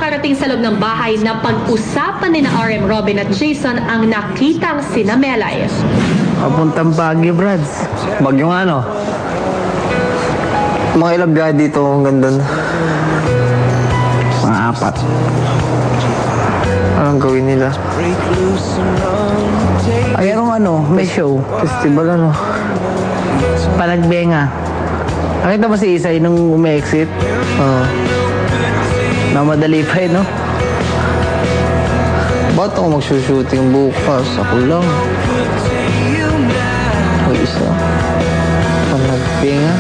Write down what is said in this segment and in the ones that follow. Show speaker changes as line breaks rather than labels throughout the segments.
makarating sa loob ng bahay na pag-usapan ni na RM Robin at Jason ang nakitang sina Melay.
Papuntang Baguio, Brads.
Bagyong ano? Mga ilang biyahe dito hanggang doon.
Mga 4.
Anong gawin nila?
Ay, may show.
Festival ano?
Panagbenga. Nakita mo si Isay nung umi-exit?
Oo.
Namadali pa no?
Ba't ako magsushooting bukas? Ako lang. O isa. Panagbenga.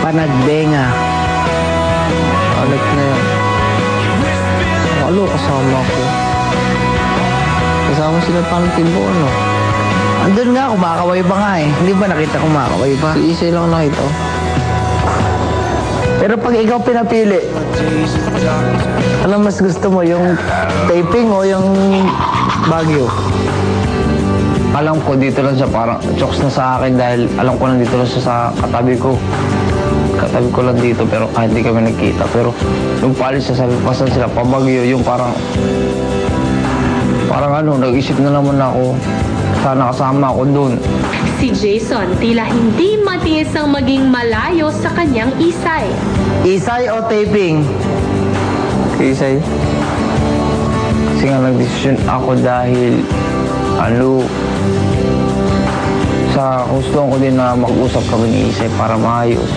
Panagbenga.
Alat na yan. Alo, kasama ko. Kasama sila pang timbo, ano?
Andun nga, kumakaway pa nga eh. Hindi ba nakita kumakaway pa?
Si Isay lang nakita.
Pero pag ikaw pinapili, ano mas gusto mo? Yung taping o yung Baguio?
Alam ko dito lang siya, parang chokes na sa akin dahil alam ko lang dito lang siya sa katabi ko. Katabi ko lang dito pero kahit hindi kami nagkita. Pero yung palis siya, sabi pasan sila, pabagyo, yung parang nag-isip na naman ako, sana kasama ako doon.
Si Jason tila hindi matiis ang maging malayo sa kanyang Isay.
Isay o taping?
Kay Isay. Kasi nga nag-desisyon ako dahil sa gusto ko din na mag-usap kami ni Isay para maayos.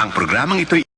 Ang programang ito'y